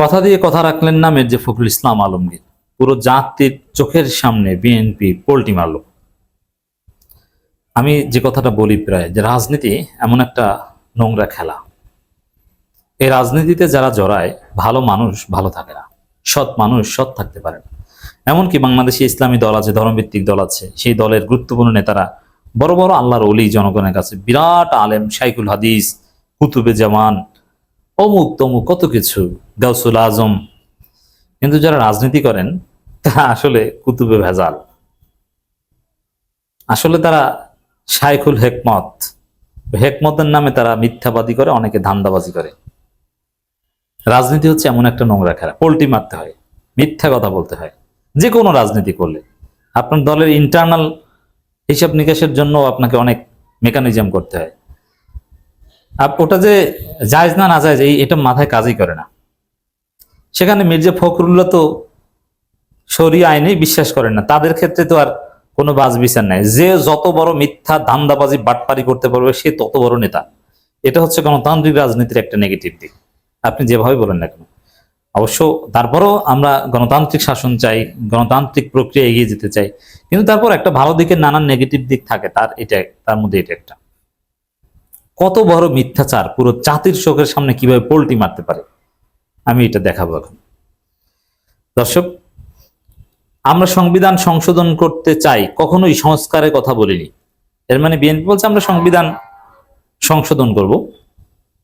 কথা দিয়ে কথা রাখলেন না মির্জা ফখরুল ইসলাম আলমগীর। পুরো জাতির চোখের সামনে বিএনপি পোল্টি মারল। আমি যে কথাটা বলি প্রায়, যে রাজনীতি এমন একটা নোংরা খেলা। এই রাজনীতিতে যারা জড়ায়, ভালো মানুষ ভালো থাকে না, সৎ মানুষ সৎ থাকতে পারে না। এমনকি বাংলাদেশে ইসলামী দল আছে, ধর্মভিত্তিক দল আছে, সেই দলের গুরুত্বপূর্ণ নেতারা বড় বড় আল্লাহর ওলি, জনগণের কাছে বিরাট আলেম, শাইখুল হাদিস, কুতুবে জামান, অমুক তমুক কত কিছু, গাউসুল আজম। কিন্তু যারা রাজনীতি করেন তারা আসলে কুতুবে ভেজাল। আসলে তারা শাইখুল হেকমত, হেকমতের নামে তারা মিথ্যাবাদী করে, অনেকে ধান্দাবাজি করে। রাজনীতি হচ্ছে এমন একটা নোংরা খেলা, পোল্টি মারতে হয়, মিথ্যা কথা বলতে হয়। যে কোনো রাজনীতি করলে আপনার দলের ইন্টারনাল হিসাব নিকাশের জন্য আপনাকে অনেক মেকানিজম করতে হয়। ওটা যে জায়েজ না জায়েজ, এটা মাথায় কাজই করে না। সেখানে মির্জা ফখরুল্লাহ তো শরিয়া আইনেই বিশ্বাস করেন না, তাদের ক্ষেত্রে তো আর কোনো বাজ বিচার নাই। যে যত বড় মিথ্যা ধান্দাবাজি বাটপারি করতে পারবে সে তত বড় নেতা। এটা হচ্ছে গণতান্ত্রিক রাজনীতির একটা নেগেটিভ দিক, আপনি যেভাবে বলেন না কেন। অবশ্য তারপরও আমরা গণতান্ত্রিক শাসন চাই, গণতান্ত্রিক প্রক্রিয়া এগিয়ে যেতে চাই, কিন্তু তারপর একটা ভালো দিকের নানান নেগেটিভ দিক থাকে, তার মধ্যে এটা একটা। কত বড় মিথ্যাচার পুরো জাতির চোখের সামনে কিভাবে পোল্টি মারতে পারে, আমি এটা দেখাবো এখন। দর্শক, আমরা সংবিধান সংশোধন করতে চাই, কখনোই সংস্কারের কথা বলিনি। এর মানে বিএনপি বলছে আমরা সংবিধান সংশোধন করব,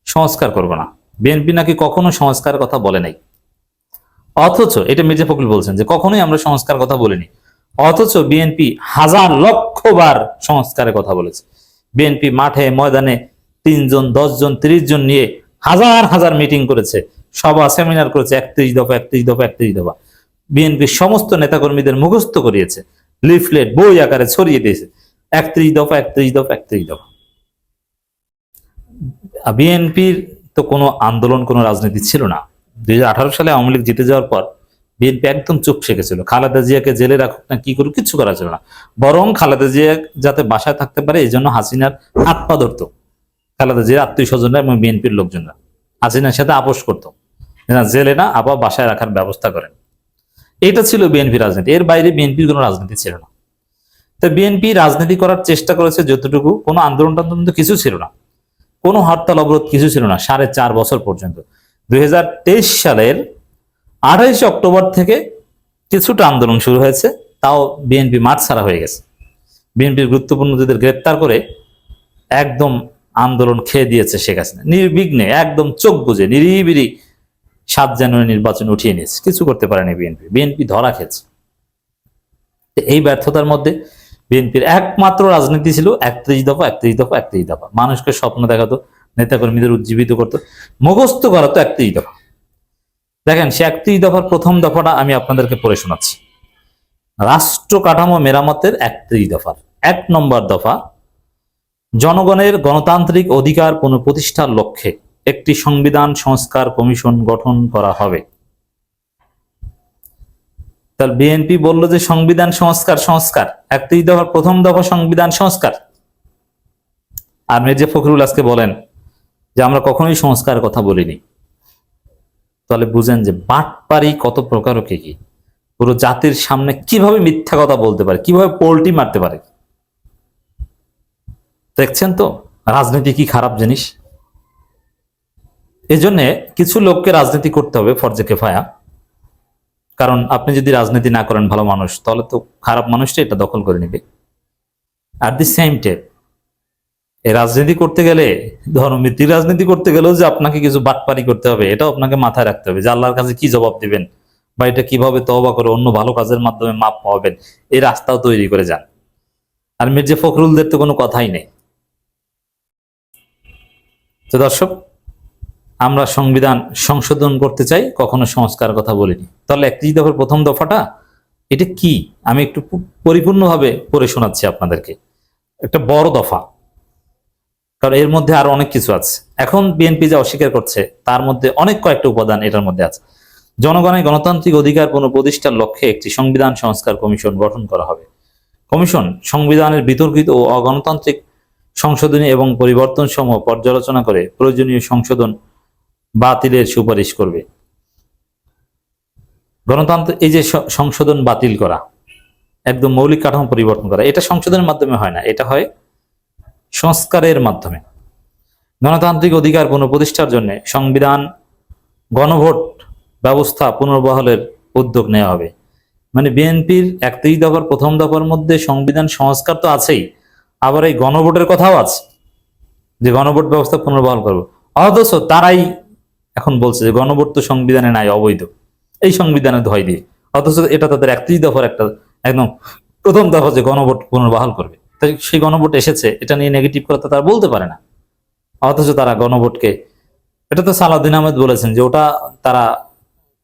সংস্কার করব না। বিএনপি নাকি কখনো সংস্কারের কথা বলে নাই। অথচ এটা মির্জা ফখরুল বলছেন যে কখনোই আমরা সংস্কার কথা বলিনি, অথচ বিএনপি হাজার লক্ষ বার সংস্কারের কথা বলেছে। বিএনপি মাঠে ময়দানে 3 জন 10 জন 30 জন নিয়ে হাজার হাজার মিটিং করেছে, সভা সেমিনার করেছে, 31 দফা 31 দফা 31 দফা। বিএনপির সমস্ত নেতাকর্মীদের মুখস্থ করিয়েছে, লিফলেট বই আকারে ছড়িয়ে দিয়েছে, 31 দফা 31 দফা 31 দফা। বিএনপির তো কোনো আন্দোলন, কোনো রাজনীতি ছিল না। 2018 সালে আওয়ামী লীগ জিতে যাওয়ার পর বিএনপি একদম চুপ গেছিল। খালেদা জিয়াকে জেলে রাখুক না কি করুক, কিচ্ছু করা ছিল না। বরং খালেদা জিয়া যাতে বাসায় থাকতে পারে এই জন্য হাসিনার হাত পা ধরতো খালেদা জিয়ার আত্মীয় স্বজনরা এবং বিএনপির লোকজনরা। হাসিনার সাথে আপোষ করতো, জেলে না আবার বাসায় রাখার ব্যবস্থা করেন। এটা ছিল বিএনপি রাজনীতি, এর বাইরে বিএনপির কোনো রাজনীতি ছিল না। তো বিএনপি রাজনীতি করার চেষ্টা করেছে যতটুকু, কোনো আন্দোলন টান্দোলন কিছু ছিল না, কোনো হরতাল অবরোধ কিছু ছিল না 4.5 বছর পর্যন্ত। 2023 সালের 28 অক্টোবর থেকে কিছুটা আন্দোলন শুরু হয়েছে, তাও বিএনপি মাঠ ছাড়া হয়ে গেছে। বিএনপির গুরুত্বপূর্ণ নেতাদের গ্রেপ্তার করে একদম আন্দোলন খেয়ে দিয়েছে শেখ হাসিনা, নির্বিঘ্নে একদম চোখ বুজে নিরিবিরি 7 জানুয়ারি নির্বাচন উঠিয়ে নিয়েছে। কিছু করতে পারেনি বিএনপি ধরা খেয়েছে। এই ব্যর্থতার মধ্যে বিএনপির একমাত্র রাজনীতি ছিল 31 দফা 31 দফা 31 দফা। মানুষকে স্বপ্ন দেখাতো, নেতাকর্মীদের উজ্জীবিত করতো, মুখস্থ করাতো 31 দফা। দেখেন, সে 31 দফার প্রথম দফাটা আমি আপনাদেরকে পড়ে শোনাচ্ছি। রাষ্ট্র কাঠামো মেরামতের 31 দফার 1 নম্বর দফা, জনগণের গণতান্ত্রিক অধিকার পুনঃপ্রতিষ্ঠার লক্ষ্যে একটি সংবিধান সংস্কার কমিশন গঠন করা হবে। তাহলে বিএনপি বলল যে সংবিধান সংস্কার 31 দফার প্রথম দফা সংবিধান সংস্কার, আর মির্জা ফখরুল আজকে বলেন যে আমরা কখনোই সংস্কার কথা বলিনি। তাহলে বুঝেন যে বাটপারি কত প্রকার ও কি, পুরো জাতির সামনে কিভাবে মিথ্যা কথা বলতে পারে, কিভাবে পোল্টি মারতে পারে। দেখছেন তো রাজনীতি কি খারাপ জিনিস। এজন্য কিছু লোককে রাজনীতি করতে হবে ফরজে কিফায়া। কারণ আপনি যদি রাজনীতি না করেন ভালো মানুষ, তাহলে তো খারাপ মানুষটা এটা দখল করে নেবে। অ্যাট দি সেম টাইম এই রাজনীতি করতে গেলে, ধর্মভিত্তিক রাজনীতি করতে গেলেও যে আপনাকে কিছু বাটপারি করতে হবে, এটাও আপনাকে মাথায় রাখতে হবে যে আল্লাহর কাছে কি জবাব দিবেন, বা এটা কিভাবে তওবা করে অন্য ভালো কাজের মাধ্যমে মাপ পাবেন, এই রাস্তাও তৈরি করে যান। আর মির্জা ফখরুলদের তো কোনো কথাই নেই। তো দর্শক, আমরা সংবিধান সংশোধন করতে চাই, কখনো সংস্কার কথা বলিনি। তাহলে 31 দফার প্রথম দফাটা এটা কি, আমি একটু পরিপূর্ণভাবে পড়ে শোনাচ্ছি আপনাদেরকে। একটা বড় দফা, কারণ এর মধ্যে আরো অনেক কিছু আছে। এখন বিএনপি যা অস্বীকার করছে তার মধ্যে অনেক কয়েকটা উপাদান এটার মধ্যে আছে। জনগণের গণতান্ত্রিক অধিকার পুনঃপ্রতিষ্ঠার লক্ষ্যে একটি সংবিধান সংস্কার কমিশন গঠন করা হবে। কমিশন সংবিধানের বিতর্কিত ও অগণতান্ত্রিক সংশোধনী এবং পরিবর্তন সমূহ পর্যালোচনা করে প্রয়োজনীয় সংশোধন বাতিলের সুপারিশ করবে। গণতন্ত্র এই যে সংশোধন বাতিল করা, একদম মৌলিক কাঠামো পরিবর্তন করা, এটা সংশোধনের মাধ্যমে হয় না, এটা হয় সংস্কারের মাধ্যমে। গণতান্ত্রিক অধিকার পুনঃপ্রতিষ্ঠার জন্য সংবিধান গণভোট ব্যবস্থা পুনর্বহালের উদ্যোগ নেওয়া হবে। মানে বিএনপির 31 দফার প্রথম দফার মধ্যে সংবিধান সংস্কার তো আছেই, আবার এই গণভোটের কথাও আছে যে গণভোট ব্যবস্থা পুনর্বহাল করবো। অথচ তারাই এখন বলছে যে গণভোট তো সংবিধানে নাই, অবৈধ, এই সংবিধানে ধয় দিয়ে। অথচ এটা তাদের 31 দফার একটা একদম প্রথম দফা যে গণভোট পুনর্বহাল করবে। তাই সেই গণভোট এসেছে, এটা নিয়ে নেগেটিভ কথা তারা বলতে পারে না। অথচ তারা গণভোটকে, এটা তো সালাউদ্দিন আহমেদ বলেছেন যে ওটা তারা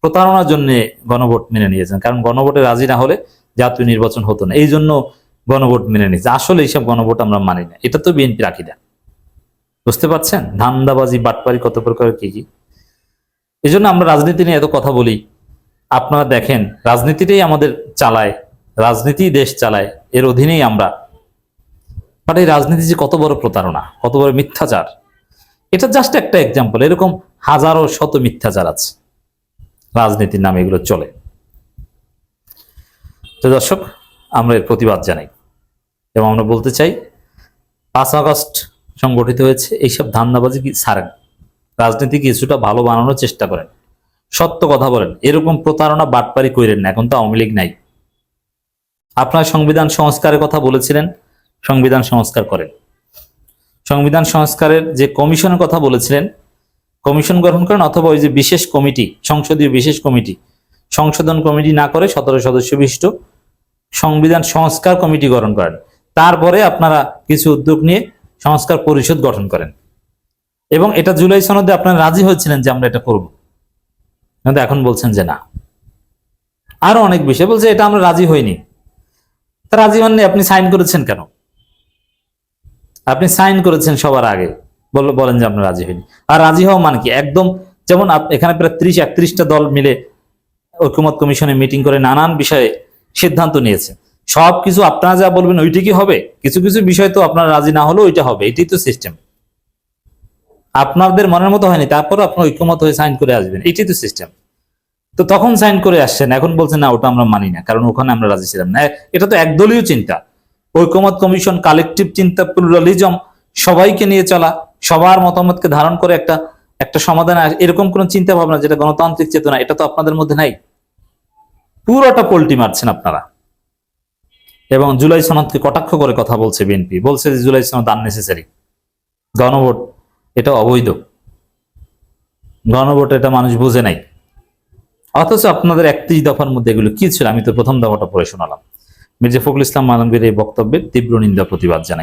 প্রতারণার জন্য গণভোট মেনে নিয়েছেন, কারণ গণভোটে রাজি না হলে জাতীয় নির্বাচন হতো না, এই জন্য গণভোট মেনে নিয়েছে। আসলে এইসব গণভোট আমরা মানি না, এটা তো বিএনপির আকীদা। বুঝতে পারছেন ধান্দাবাজি বাটপারি কত প্রকার কি কি। এই জন্য আমরা রাজনীতি নিয়ে এত কথা বলি। আপনারা দেখেন রাজনীতিটাই আমাদের চালায়, রাজনীতি দেশ চালায়, এর অধীনেই আমরা। বাট এই রাজনীতি যে কত বড় প্রতারণা, কত বড় মিথ্যাচার, এটা জাস্ট একটা এক্সাম্পল। এরকম হাজারো শত মিথ্যাচার আছে রাজনীতির নামে, এগুলো চলে। তো দর্শক, আমরা এর প্রতিবাদ জানাই এবং আমরা বলতে চাই 5 আগস্ট সংগঠিত হয়েছে, এইসব ধান্দাবাজি কি ছাড়েন, রাজনীতি কিছুটা ভালো বানানোর চেষ্টা করেন, সত্য কথা বলেন, এরকম প্রতারণা বাটপারি করেন না। এখন তো আওয়ামী লীগ নাই। আপনার সংবিধান সংস্কারের কথা বলেছিলেন, সংবিধান সংস্কার করেন। সংবিধান সংস্কারের যে কমিশনের কথা বলেছিলেন, কমিশন গঠন করেন, অথবা ওই যে বিশেষ কমিটি, সংসদীয় বিশেষ কমিটি, সংশোধন কমিটি না করে 17 সদস্য বিশিষ্ট সংবিধান সংস্কার কমিটি গঠন করেন। তারপরে আপনারা কিছু উদ্যোগ নিয়ে সংস্কার পরিষদ গঠন করেন, এবং এটা জুলাই সনদে আপনারা রাজি হয়েছিলেন যে আমরা এটা করব, কিন্তু এখন বলছেন যে না। আরো অনেক বিষয় বলছে এটা আমরা রাজি হইনি। তা রাজি হননি, আপনি সাইন করেছেন কেন? আপনি সাইন করেছেন সবার আগে, বলেন যে আমরা রাজি হইনি। আর রাজি হওয়া মানে কি? একদম যেমন এখানে প্রায় 30-31টা দল মিলে ঐকমত্য কমিশনে মিটিং করে নানান বিষয়ে সিদ্ধান্ত নিয়েছে। সবকিছু আপনারা যা বলবেন ওইটি কি হবে? কিছু কিছু বিষয় তো আপনারা রাজি না হলেও ওইটা হবে, এটাই তো সিস্টেম। আপনাদের মনের মতো হয়নি, তারপর আপনার ঐক্যমত হয়ে সাইন করে আসবেন, এটাই তো সিস্টেম। তো তখন সাইন করে আসছেন, এখন বলছেন না ওটা আমরা মানি না, কারণ ওখানে আমরা রাজি ছিলাম না। এটা তো একদলীয় চিন্তা। ঐকমত্য কমিশন কালেকটিভ চিন্তা, প্লুরালিজম, সবাইকে নিয়ে চলা, সবার মতামতকে ধারণ করে একটা একটা সমাধান, এরকম কোন চিন্তা ভাবনা যেটা গণতান্ত্রিক চেতনা, এটা তো আপনাদের মধ্যে নাই। পুরোটা পল্টি মারছেন আপনারা। এবং জুলাই সনদকে কটাক্ষ করে কথা বলছে বিএনপি, বলছে যে জুলাই সনদ আননেসেসারি, গণভোট এটা অবৈধ, গণভোট এটা মানুষ বুঝে নাই। অথচ আপনাদের 31 দফার মধ্যে এগুলো কি ছিল? আমি তো প্রথম দফাটা পড়ে শোনালাম। মির্জা ফখরুল ইসলাম আলমগীর এই বক্তব্যের তীব্র নিন্দা প্রতিবাদ জানাই।